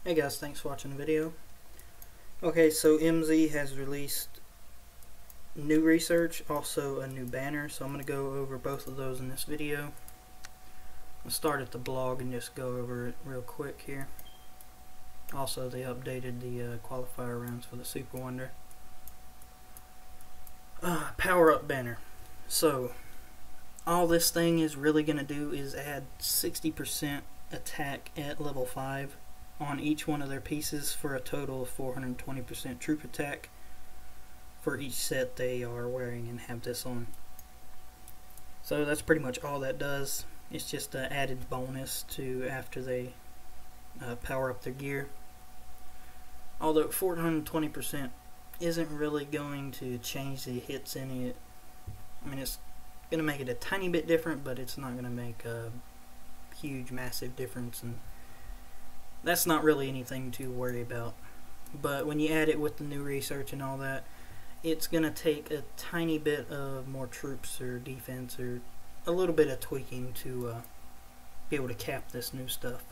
Hey guys, thanks for watching the video. Okay, so MZ has released new research, also a new banner, so I'm going to go over both of those in this video. I'll start at the blog and just go over it real quick here. Also, they updated the qualifier rounds for the Super Wonder. Power up banner. So, all this thing is really going to do is add 60% attack at level 5 on each one of their pieces for a total of 420% troop attack for each set they are wearing and have this on. So that's pretty much all that does. It's just an added bonus to after they power up their gear. Although 420% isn't really going to change the hits any. I mean, it's going to make it a tiny bit different, but it's not going to make a huge, massive difference, and that's not really anything to worry about. But when you add it with the new research and all that, it's going to take a tiny bit of more troops or defense or a little bit of tweaking to be able to cap this new stuff.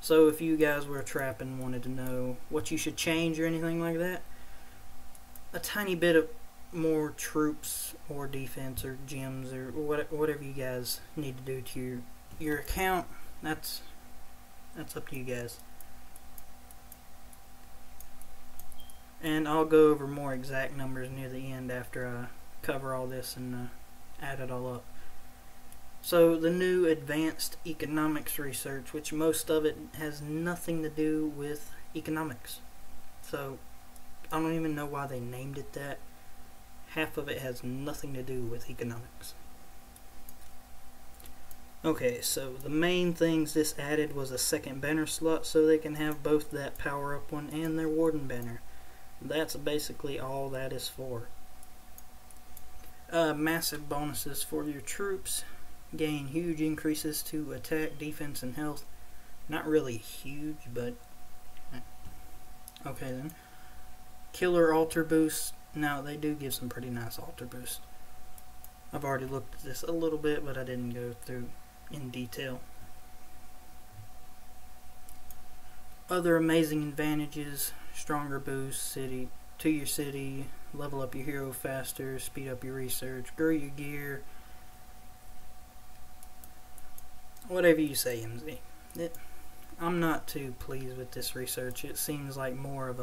So if you guys were a trap and wanted to know what you should change or anything like that, a tiny bit of more troops or defense or gems or whatever you guys need to do to your account, that's up to you guys. And I'll go over more exact numbers near the end after I cover all this and add it all up. So the new advanced economics research, which most of it has nothing to do with economics. So I don't even know why they named it that. Half of it has nothing to do with economics. Okay, so the main things this added was a second banner slot so they can have both that power up one and their warden banner. That's basically all that is for. Massive bonuses for your troops. Gain huge increases to attack, defense, and health. Not really huge, but okay then. Killer altar boost. Now they do give some pretty nice altar boost. I've already looked at this a little bit, but I didn't go through in detail. Other amazing advantages: stronger boost to your city, level up your hero faster, speed up your research, grow your gear, whatever you say, MZ. I'm not too pleased with this research. It seems like more of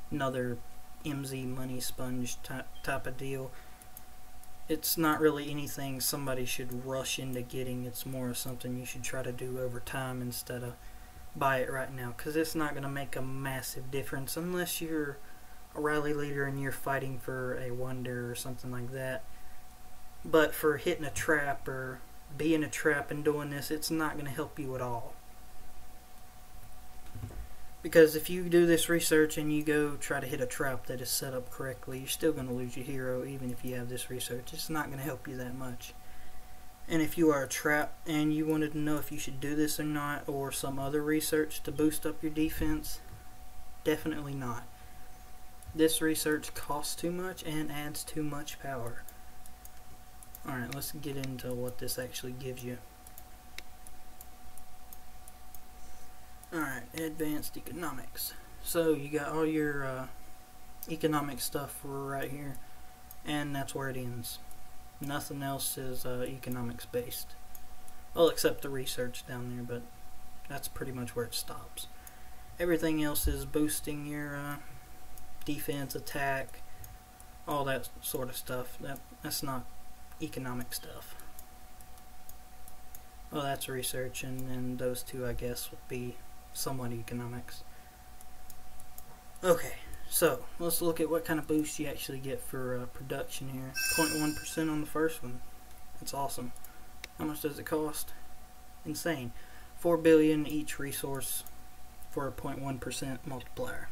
another MZ money sponge type of deal. It's not really anything somebody should rush into getting. It's more something you should try to do over time instead of buy it right now, because it's not going to make a massive difference unless you're a rally leader and you're fighting for a wonder or something like that. But for hitting a trap or being a trap and doing this, it's not going to help you at all. Because if you do this research and you go try to hit a trap that is set up correctly, you're still going to lose your hero even if you have this research. It's not going to help you that much. And if you are a trap and you wanted to know if you should do this or not, or some other research to boost up your defense, definitely not. This research costs too much and adds too much power. Alright, let's get into what this actually gives you. Alright, advanced economics. So you got all your economic stuff right here, and that's where it ends. Nothing else is economics based. Well, except the research down there, but that's pretty much where it stops. Everything else is boosting your defense, attack, all that sort of stuff. That's not economic stuff. Well, that's research, and those two, I guess, would be somewhat economics. Okay, so let's look at what kind of boost you actually get for production here. 0.1% on the first one. That's awesome. How much does it cost? Insane. 4 billion each resource for a 0.1% multiplier.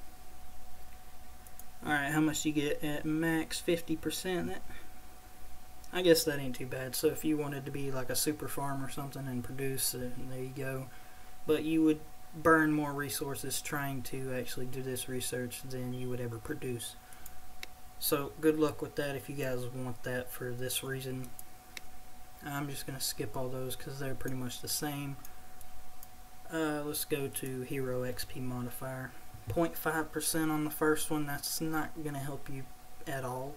Alright, how much do you get at max? 50%. I guess that ain't too bad. So if you wanted to be like a super farm or something and produce, there you go. But you would burn more resources trying to actually do this research than you would ever produce. So good luck with that if you guys want that for this reason. I'm just going to skip all those because they're pretty much the same. Let's go to Hero XP modifier. 0.5% on the first one. That's not going to help you at all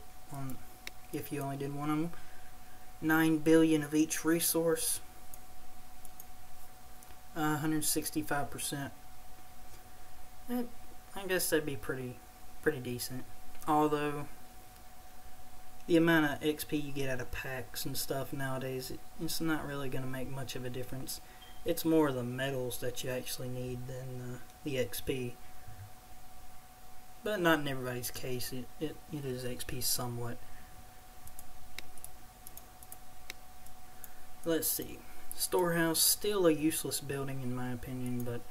if you only did one of them. 9 billion of each resource. 165%. I guess that'd be pretty decent. Although the amount of XP you get out of packs and stuff nowadays, it's not really going to make much of a difference. It's more the medals that you actually need than the XP. But not in everybody's case. It is XP somewhat. Let's see. Storehouse, still a useless building in my opinion, but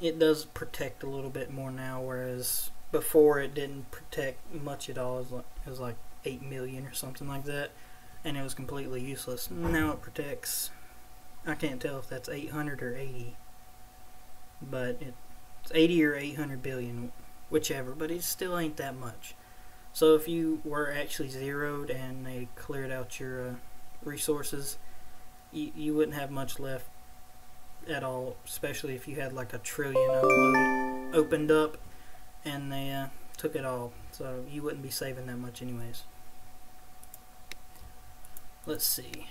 it does protect a little bit more now, whereas before it didn't protect much at all. It was like 8 million or something like that, and it was completely useless. Now it protects, I can't tell if that's 800 or 80, but it's 80 or 800 billion, whichever, but it still ain't that much. So if you were actually zeroed and they cleared out your resources, you wouldn't have much left at all, especially if you had like a trillion opened up and they took it all. So you wouldn't be saving that much anyways. Let's see.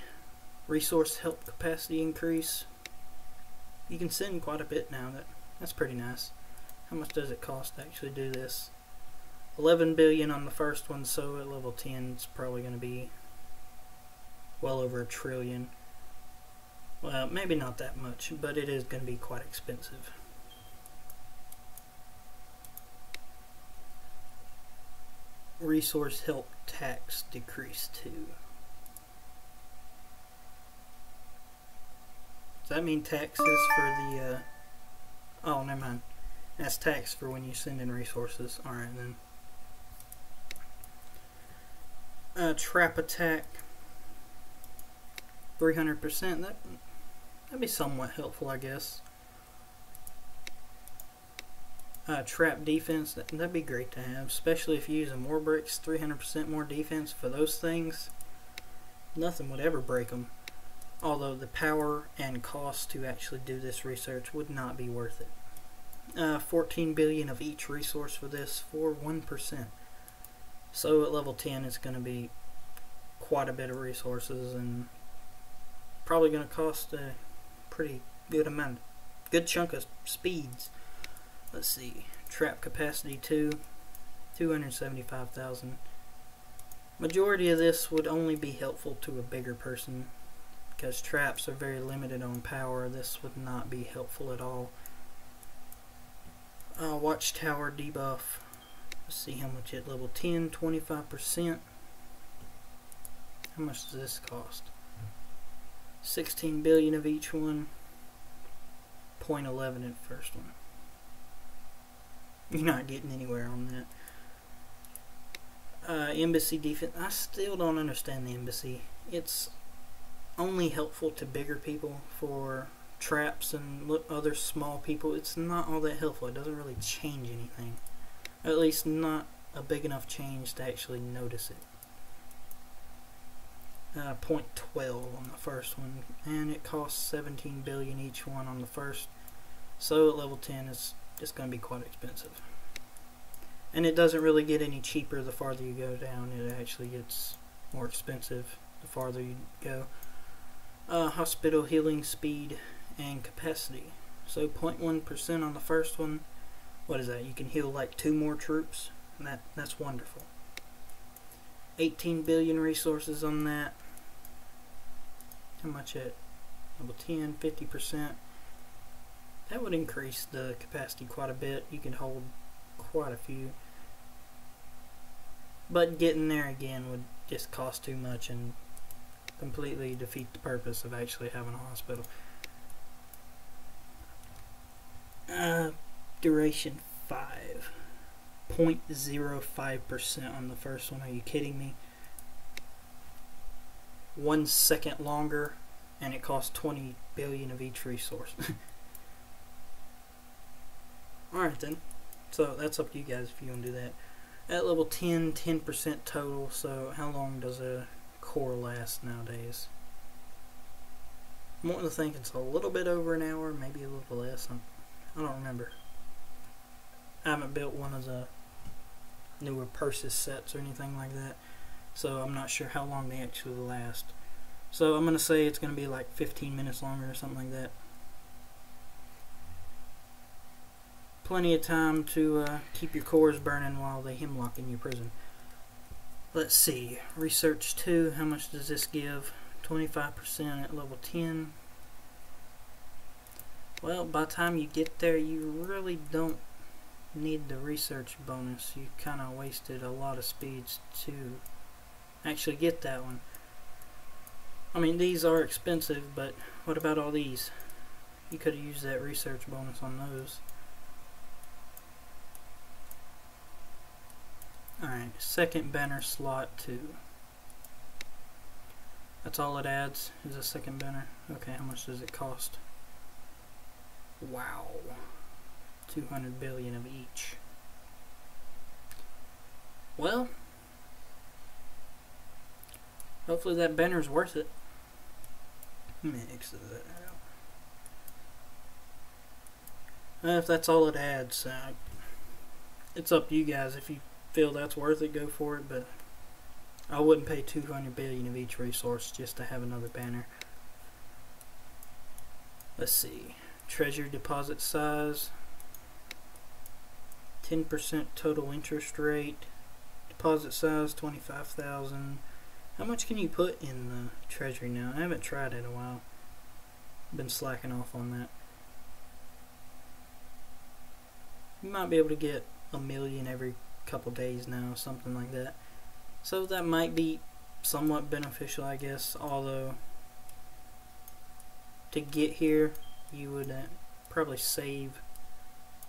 Resource help capacity increase. You can send quite a bit now. That's pretty nice. How much does it cost to actually do this? 11 billion on the first one, so at level 10 it's probably going to be well over a trillion. Well, maybe not that much, but it is going to be quite expensive. Resource help tax decrease too. Does that mean taxes for the oh, never mind. That's tax for when you send in resources. Alright then. Trap attack 300%. That'd be somewhat helpful, I guess. Trap defense, that'd be great to have, especially if you're using war bricks. 300% more defense for those things. Nothing would ever break them. Although the power and cost to actually do this research would not be worth it. 14 billion of each resource for this for 1%. So at level 10 it's going to be quite a bit of resources and probably going to cost a pretty good chunk of speeds. Let's see. Trap capacity 275,000. Majority of this would only be helpful to a bigger person because traps are very limited on power. This would not be helpful at all. Watchtower debuff. Let's see how much at level 10. 25%. How much does this cost? 16 billion of each one. 0.11 at first one. You're not getting anywhere on that. Embassy defense. I still don't understand the embassy. It's only helpful to bigger people. For traps and other small people, it's not all that helpful. It doesn't really change anything. At least not a big enough change to actually notice it. 0.12 on the first one, and it costs 17 billion each one on the first. So at level 10 it's going to be quite expensive. And it doesn't really get any cheaper the farther you go down. It actually gets more expensive the farther you go. Hospital healing speed and capacity. So 0.1% on the first one. What is that? You can heal like 2 more troops. That's wonderful. 18 billion resources on that. How much at level 10? 50%. That would increase the capacity quite a bit. You can hold quite a few. But getting there again would just cost too much and completely defeat the purpose of actually having a hospital. Duration 5. 0.05% on the first one. Are you kidding me? 1 second longer, and it costs 20 billion of each resource. Alright then. So that's up to you guys if you want to do that. At level 10, 10% total. So how long does a core last nowadays? I'm wanting to think it's a little bit over an hour, maybe a little less. I don't remember. I haven't built one of the newer Persis sets or anything like that, so I'm not sure how long they actually last. So I'm going to say it's going to be like 15 minutes longer or something like that. Plenty of time to keep your cores burning while they hemlock in your prison. Let's see. Research 2. How much does this give? 25% at level 10. Well, by the time you get there, you really don't need the research bonus. You kind of wasted a lot of speeds to actually get that one. I mean, these are expensive, but what about all these? You could have used that research bonus on those. Alright, second banner slot 2. That's all it adds, is a second banner. Okay, how much does it cost? Wow. 200 billion of each. Well, hopefully that banner's worth it. Let me exit that out. If that's all it adds, it's up to you guys. If you feel that's worth it, go for it, but I wouldn't pay 200 billion of each resource just to have another banner. Let's see. Treasury deposit size. 10% total interest rate. Deposit size 25,000. How much can you put in the treasury now? I haven't tried it in a while. Been slacking off on that. You might be able to get 1 million every couple days now, something like that. So that might be somewhat beneficial, I guess, although to get here you would probably save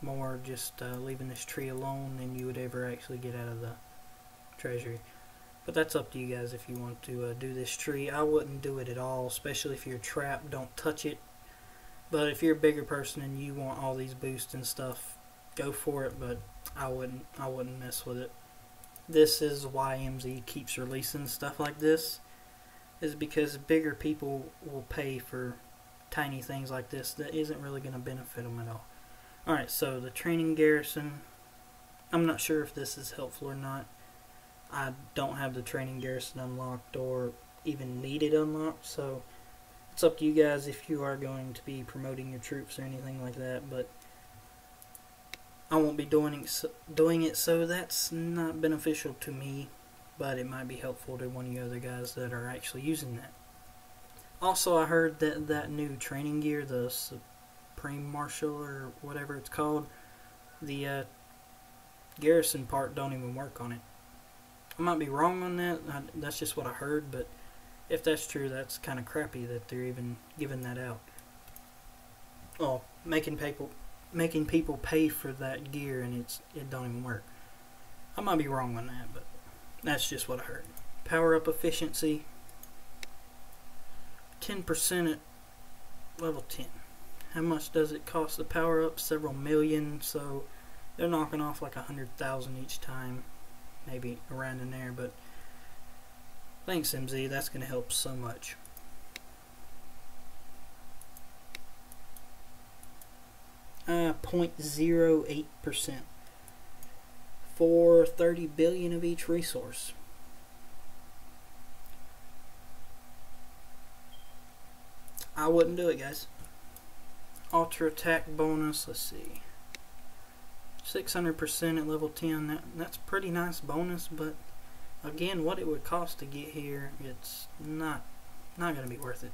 more just leaving this tree alone than you would ever actually get out of the treasury. But that's up to you guys if you want to do this tree. I wouldn't do it at all, especially if you're trapped. Don't touch it. But if you're a bigger person and you want all these boosts and stuff, go for it, but I wouldn't mess with it. This is why MZ keeps releasing stuff like this, is because bigger people will pay for tiny things like this that isn't really going to benefit them at all. Alright, so the training garrison, I'm not sure if this is helpful or not. I don't have the training garrison unlocked or even need it unlocked, so it's up to you guys if you are going to be promoting your troops or anything like that, but I won't be doing it, so that's not beneficial to me, but it might be helpful to one of you other guys that are actually using that. Also, I heard that that new training gear, the Supreme Marshal or whatever it's called, the garrison part don't even work on it. I might be wrong on that. That's just what I heard, but if that's true, that's kind of crappy that they're even giving that out. Oh, making people pay for that gear and it don't even work. I might be wrong on that, but that's just what I heard. Power up efficiency 10% at level 10. How much does it cost to power up? Several million, so they're knocking off like 100,000 each time, maybe around in there, but thanks MZ, that's going to help so much. Uh, 0.08% for 30 billion of each resource. I wouldn't do it, guys. Ultra attack bonus, let's see, 600% at level 10. That's pretty nice bonus, but again, what it would cost to get here, it's not going to be worth it.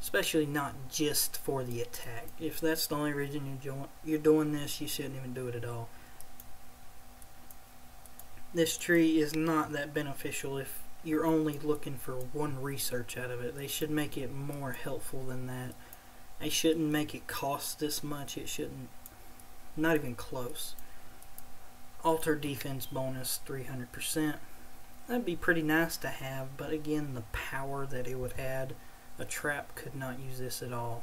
Especially not just for the attack. If that's the only reason you're doing this, you shouldn't even do it at all. This tree is not that beneficial if you're only looking for one research out of it. They should make it more helpful than that. They shouldn't make it cost this much. It shouldn't. Not even close. Alter defense bonus 300%. That'd be pretty nice to have, but again, the power that it would add, a trap could not use this at all.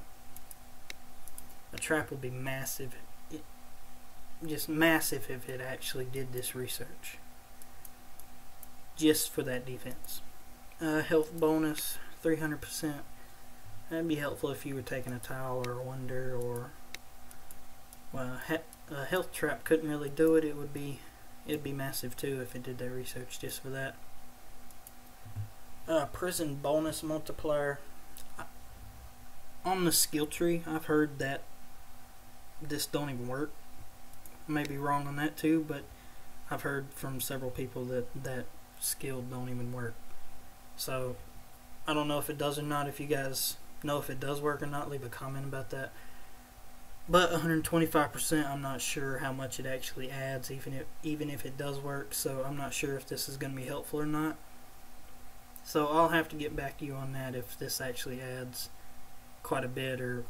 A trap would be massive. Just massive if it actually did this research. Just for that defense. Health bonus 300%. That'd be helpful if you were taking a tile or a wonder, or well, a health trap couldn't really do it. It'd be massive too if it did that research just for that. Prison bonus multiplier. On the skill tree, I've heard that this don't even work. I may be wrong on that too, but I've heard from several people that skill don't even work. So I don't know if it does or not. If you guys know if it does work or not, leave a comment about that. But 125%, I'm not sure how much it actually adds, even if it does work. So I'm not sure if this is going to be helpful or not. So I'll have to get back to you on that if this actually adds quite a bit, or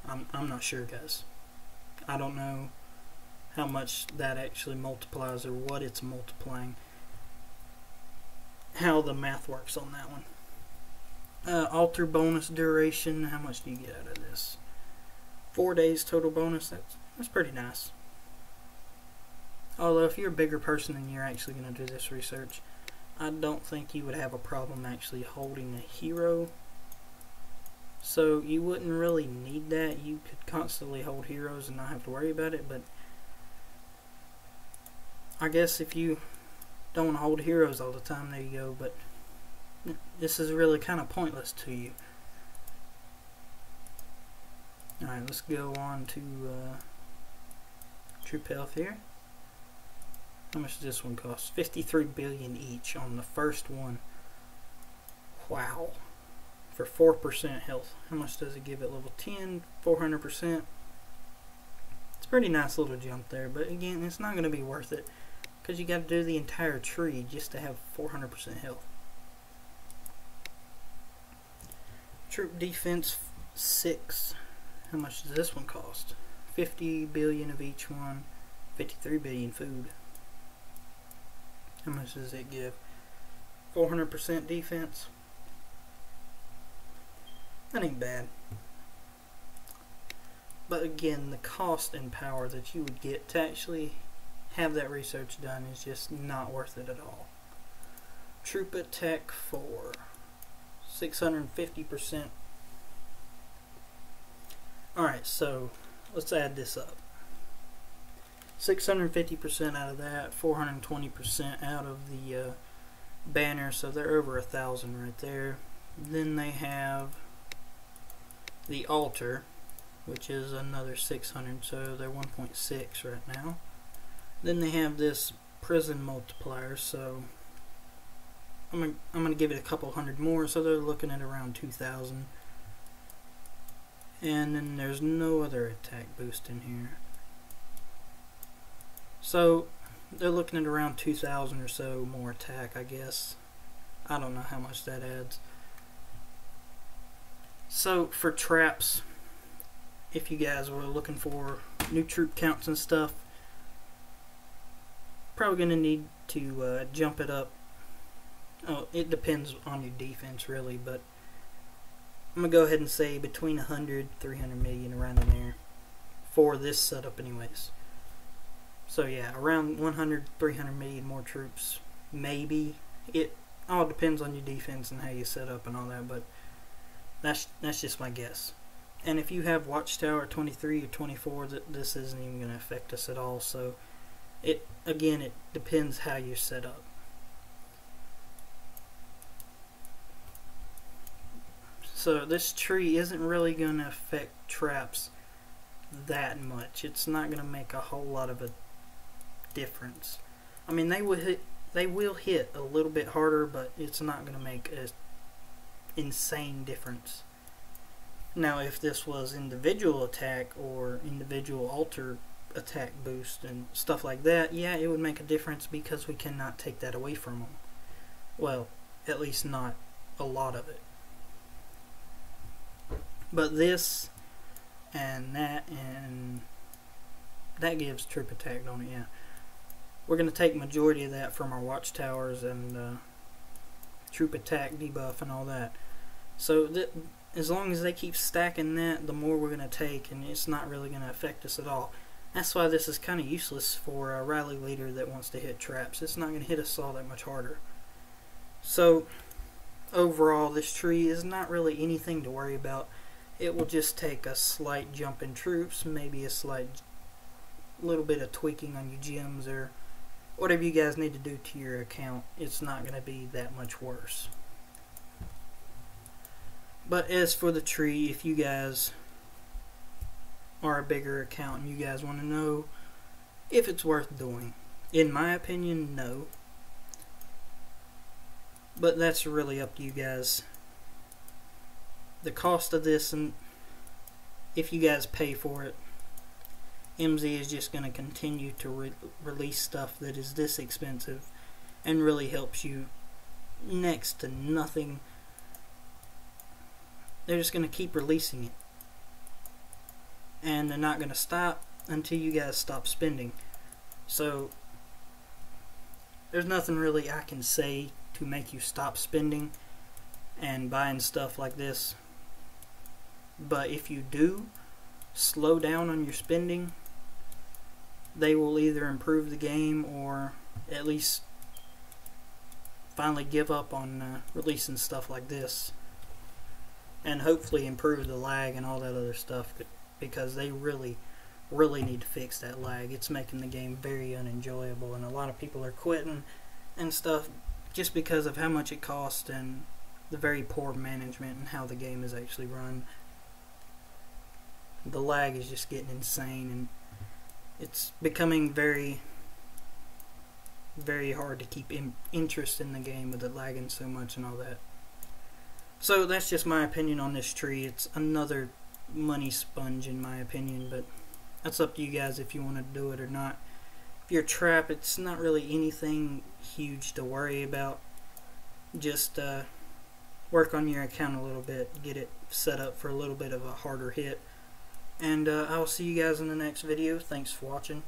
I'm not sure, guys. I don't know how much that actually multiplies or what it's multiplying. How the math works on that one. Altar bonus duration. How much do you get out of this? 4 days total bonus. That's pretty nice. Although if you're a bigger person and you're actually going to do this research, I don't think you would have a problem actually holding a hero. So you wouldn't really need that. You could constantly hold heroes and not have to worry about it. But I guess if you don't want to hold heroes all the time, there you go. But this is really kind of pointless to you. Alright, let's go on to troop health here. How much does this one cost? 53 billion each on the first one. Wow. For 4% health. How much does it give at level 10? 400%. It's a pretty nice little jump there, but again, it's not going to be worth it because you got to do the entire tree just to have 400% health. Troop defense 6. How much does this one cost? 50 billion of each one. 53 billion food. How much does it give? 400% defense. That ain't bad. But again, the cost and power that you would get to actually have that research done is just not worth it at all. Troop attack 4. 650%. Alright, so let's add this up. 650% out of that, 420% out of the banner, so they're over 1,000 right there. Then they have the altar, which is another 600, so they're 1.6 right now. Then they have this prison multiplier, so I'm gonna give it a couple hundred more, so they're looking at around 2,000. And then there's no other attack boost in here. So they're looking at around 2,000 or so more attack, I guess. I don't know how much that adds. So for traps, if you guys were looking for new troop counts and stuff, probably going to need to jump it up. Oh, it depends on your defense really, but I'm going to go ahead and say between 100, 300 million, around in there for this setup anyways. So yeah, around 100, 300 million more troops, maybe. It all depends on your defense and how you set up and all that, but that's just my guess. And if you have Watchtower 23 or 24, this isn't even going to affect us at all. So it depends how you set up. So this tree isn't really going to affect traps that much. It's not going to make a whole lot of a difference. I mean, they will hit a little bit harder, but it's not going to make an insane difference. Now, if this was individual attack or individual altar attack boost and stuff like that, yeah, it would make a difference because we cannot take that away from them. Well, at least not a lot of it. But this and that gives troop attack, don't it? Yeah. We're going to take majority of that from our watchtowers and troop attack debuff and all that. So as long as they keep stacking that, the more we're going to take, and it's not really going to affect us at all. That's why this is kind of useless for a rally leader that wants to hit traps. It's not going to hit us all that much harder. So overall, this tree is not really anything to worry about. It will just take a slight jump in troops, maybe a slight little bit of tweaking on your gems, or whatever you guys need to do to your account. It's not going to be that much worse. But as for the tree, if you guys are a bigger account and you guys want to know if it's worth doing, in my opinion, no. But that's really up to you guys. The cost of this, and if you guys pay for it, MZ is just going to continue to release stuff that is this expensive and really helps you next to nothing. They're just going to keep releasing it, and they're not going to stop until you guys stop spending. So there's nothing really I can say to make you stop spending and buying stuff like this. But if you do slow down on your spending, they will either improve the game or at least finally give up on releasing stuff like this, and hopefully improve the lag and all that other stuff, because they really need to fix that lag. It's making the game very unenjoyable, and a lot of people are quitting and stuff just because of how much it costs and the very poor management and how the game is actually run. The lag is just getting insane, and it's becoming very hard to keep interest in the game with it lagging so much and all that. So that's just my opinion on this tree. It's another money sponge in my opinion, but that's up to you guys if you want to do it or not. If you're trapped, it's not really anything huge to worry about. Just work on your account a little bit, get it set up for a little bit of a harder hit. And I'll see you guys in the next video. Thanks for watching.